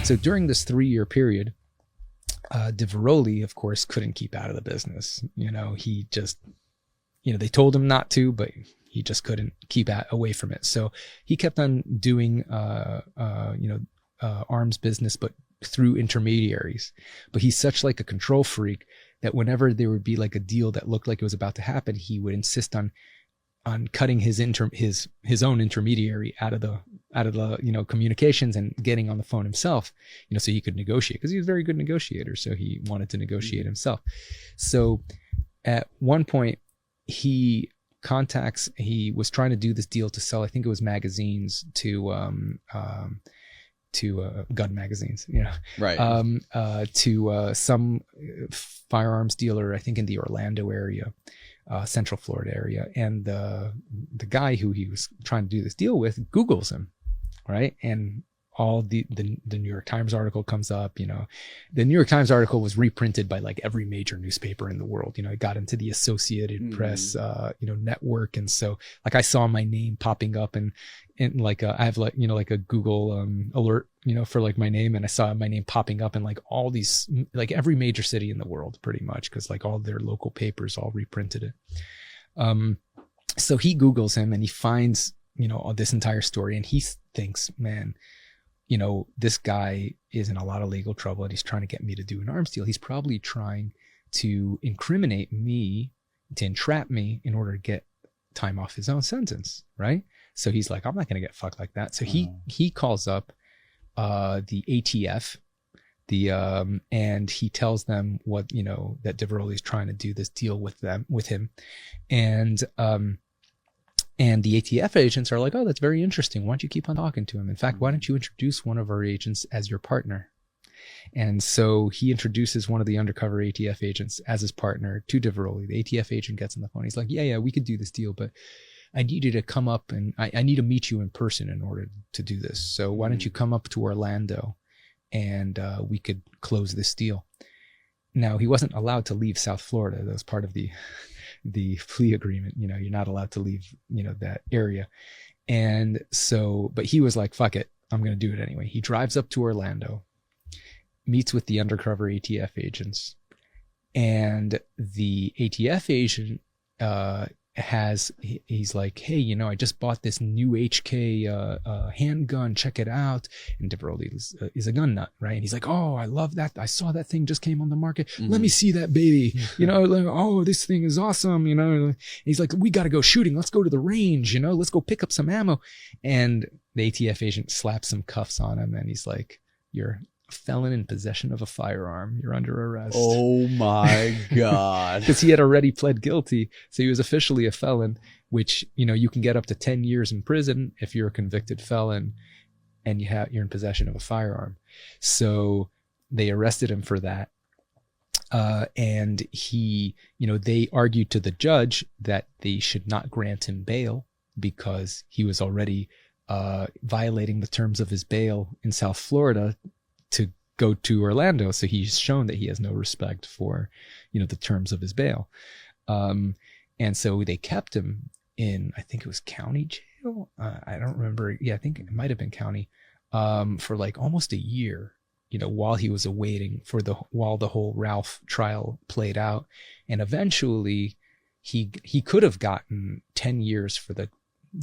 So during this 3-year period, Diveroli, of course, couldn't keep out of the business. He just, they told him not to, but he just couldn't keep away from it. So he kept on doing, arms business, but through intermediaries. But he's such like a control freak that whenever there would be like a deal that looked like it was about to happen, he would insist on cutting his own intermediary out of the communications and getting on the phone himself, so he could negotiate, because he was a very good negotiator. So he wanted to negotiate himself. So at one point he was trying to do this deal to sell, I think it was magazines to gun magazines, right. To some firearms dealer, I think in the Orlando area, Central Florida area. And the guy who he was trying to do this deal with Googles him, right? And all the New York Times article comes up. The New York Times article was reprinted by like every major newspaper in the world. It got into the Associated Press, network. And so like I saw my name popping up and like I have like, like a Google alert, for like my name. And I saw my name popping up in like all these, like every major city in the world pretty much, because like all their local papers all reprinted it. So he Googles him and he finds, this entire story, and he thinks, man, this guy is in a lot of legal trouble and he's trying to get me to do an arms deal. He's probably trying to incriminate me, to entrap me in order to get time off his own sentence, right? So he's like, I'm not going to get fucked like that. So he calls up the ATF, and he tells them what, that Diveroli is trying to do this deal with him. And the ATF agents are like, oh, that's very interesting. Why don't you keep on talking to him? In fact, why don't you introduce one of our agents as your partner? And so he introduces one of the undercover ATF agents as his partner to Diveroli. The ATF agent gets on the phone. He's like, yeah, we could do this deal, but I need you to come up and I need to meet you in person in order to do this. So why don't you come up to Orlando and we could close this deal? Now, he wasn't allowed to leave South Florida. That was part of the plea agreement. You're not allowed to leave, that area. And so, but he was like, fuck it, I'm going to do it anyway. He drives up to Orlando, meets with the undercover ATF agents, and the ATF agent, he's like, hey, I just bought this new HK handgun, check it out. And Diveroli is a gun nut, right? And he's like, oh, I love that. I saw that thing just came on the market. Let me see that baby. Like, oh, this thing is awesome. And he's like, we got to go shooting. Let's go to the range. Let's go pick up some ammo. And the ATF agent slaps some cuffs on him, and he's like, you're a felon in possession of a firearm. You're under arrest. Oh my God. Because he had already pled guilty. So he was officially a felon, which, you can get up to 10 years in prison if you're a convicted felon and you're in possession of a firearm. So they arrested him for that. And he, they argued to the judge that they should not grant him bail because he was already violating the terms of his bail in South Florida to go to Orlando. So he's shown that he has no respect for, the terms of his bail. And so they kept him in, I think it was county jail. I don't remember. Yeah, I think it might've been county, for like almost a year, while he was awaiting while the whole Ralph trial played out. And eventually he could have gotten 10 years for the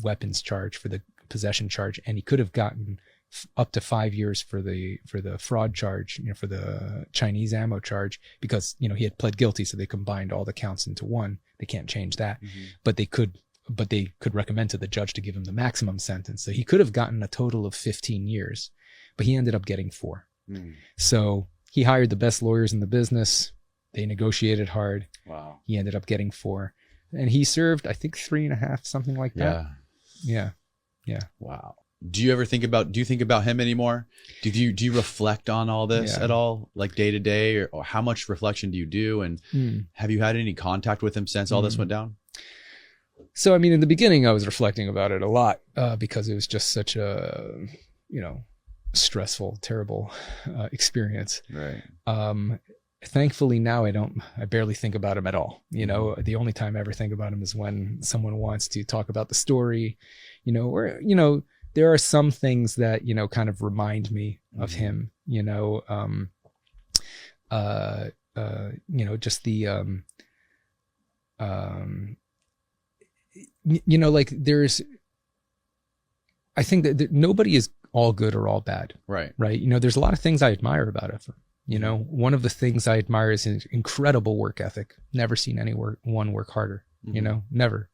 weapons charge, for the possession charge. And he could have gotten up to 5 years for the fraud charge, for the Chinese ammo charge, because, he had pled guilty. So they combined all the counts into one. They can't change that, but they could recommend to the judge to give him the maximum sentence. So he could have gotten a total of 15 years, but he ended up getting 4. So he hired the best lawyers in the business. They negotiated hard. Wow. He ended up getting 4, and he served, I think, 3.5, something like that. Yeah. Wow. Do you think about him anymore? Do you reflect on all this at all, like day to day, or how much reflection do you do? And have you had any contact with him since all this went down? So, I mean, in the beginning, I was reflecting about it a lot because it was just such a, stressful, terrible experience. Right. Thankfully now I barely think about him at all. The only time I ever think about him is when someone wants to talk about the story, or, there are some things that, kind of remind me of him, just the, like I think that nobody is all good or all bad. Right. Right. There's a lot of things I admire about Efraim. One of the things I admire is his incredible work ethic. Never seen anyone work harder, never.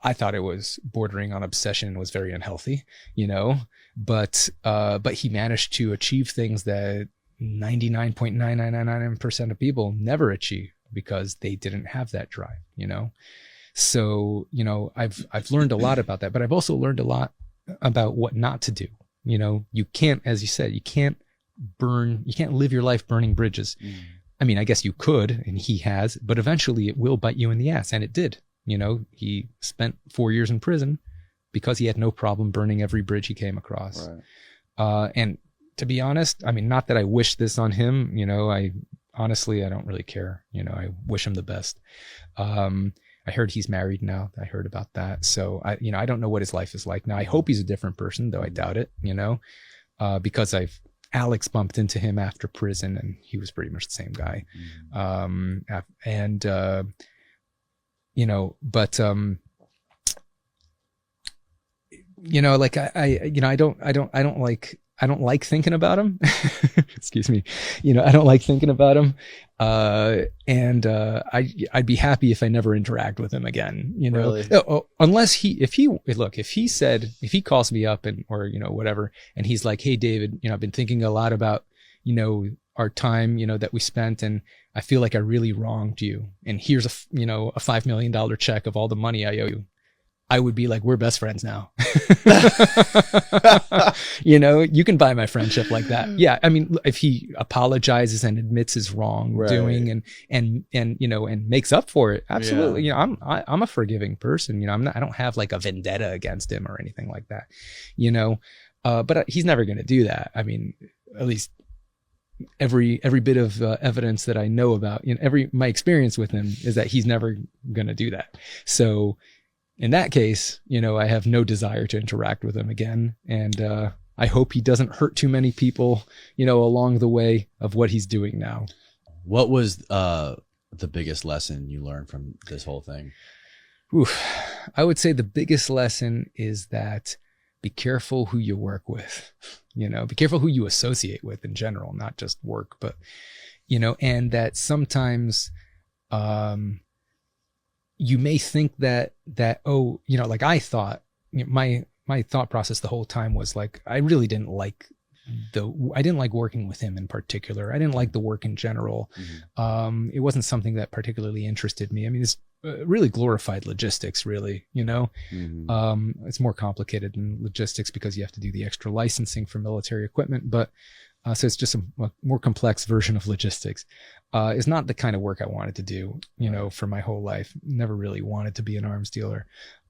I thought it was bordering on obsession and was very unhealthy, but he managed to achieve things that 99.9999% of people never achieve because they didn't have that drive, So, I've learned a lot about that, but I've also learned a lot about what not to do. You can't, as you said, you can't live your life burning bridges. I mean, I guess you could, and he has, but eventually it will bite you in the ass. And it did. He spent 4 years in prison because he had no problem burning every bridge he came across. Right. And to be honest, I mean, not that I wish this on him, I don't really care. I wish him the best. I heard he's married now. I heard about that. So I don't know what his life is like now. I hope he's a different person, though I doubt it, because Alex bumped into him after prison and he was pretty much the same guy. Like I don't like thinking about him. Excuse me. I don't like thinking about him. I'd be happy if I never interact with him again, Really? Unless if he calls me up or whatever, and he's like, "Hey, David, I've been thinking a lot about, our time, that we spent, and I feel like I really wronged you. And here's a $5 million check of all the money I owe you." I would be like, "We're best friends now." You can buy my friendship like that. Yeah. I mean, if he apologizes and admits his wrongdoing and makes up for it. Absolutely. Yeah. I'm a forgiving person. I don't have like a vendetta against him or anything like that, but he's never going to do that. I mean, at least every bit of evidence that I know about, my experience with him is that he's never going to do that. So, in that case, I have no desire to interact with him again. And I hope he doesn't hurt too many people, along the way of what he's doing now. What was the biggest lesson you learned from this whole thing? I would say the biggest lesson is that be careful who you work with, be careful who you associate with in general, not just work, but, and that sometimes, you may think that, like I thought, my thought process the whole time was like, I really didn't like working with him in particular. I didn't like the work in general. Mm-hmm. It wasn't something that particularly interested me. I mean, it's really glorified logistics, really, Mm-hmm. It's more complicated than logistics because you have to do the extra licensing for military equipment, but so it's just a more complex version of logistics. It's not the kind of work I wanted to do, for my whole life. Never really wanted to be an arms dealer.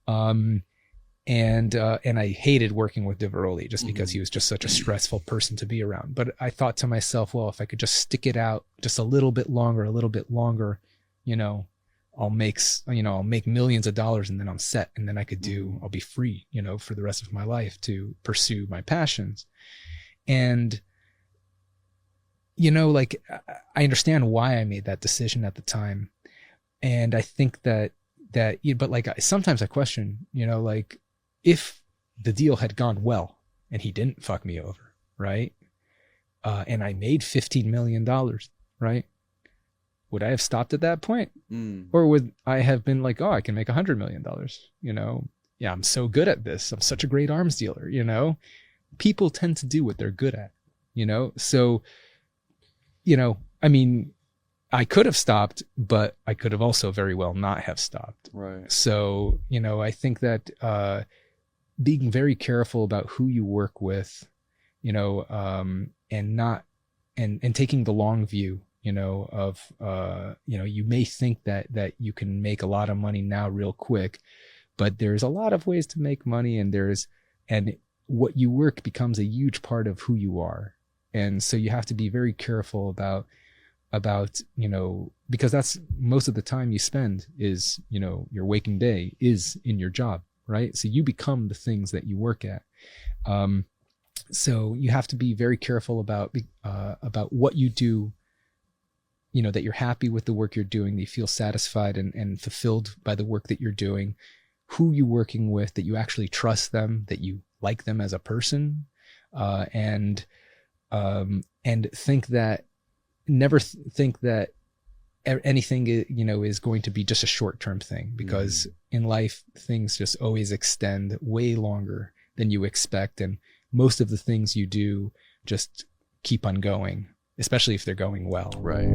And I hated working with Diveroli just because he was just such a stressful person to be around. But I thought to myself, well, if I could just stick it out just a little bit longer, I'll make millions of dollars and then I'm set. And then I'll be free, for the rest of my life to pursue my passions. And, like I understand why I made that decision at the time. And I think but like sometimes I question, like if the deal had gone well and he didn't fuck me over, right? And I made $15 million, right? Would I have stopped at that point? Or would I have been like, oh, I can make $100 million, Yeah, I'm so good at this. I'm such a great arms dealer, People tend to do what they're good at, So, I mean, I could have stopped, but I could have also very well not have stopped. Right. So, I think that being very careful about who you work with, and taking the long view, you may think that you can make a lot of money now real quick, but there's a lot of ways to make money, and what you work becomes a huge part of who you are. And so you have to be very careful about, because that's most of the time you spend is, your waking day is in your job, right? So you become the things that you work at. So you have to be very careful about what you do, that you're happy with the work you're doing, that you feel satisfied and fulfilled by the work that you're doing, who you're working with, that you actually trust them, that you like them as a person, and think that, never think that anything, is going to be just a short-term thing, because in life, things just always extend way longer than you expect. And most of the things you do just keep on going, especially if they're going well. Right.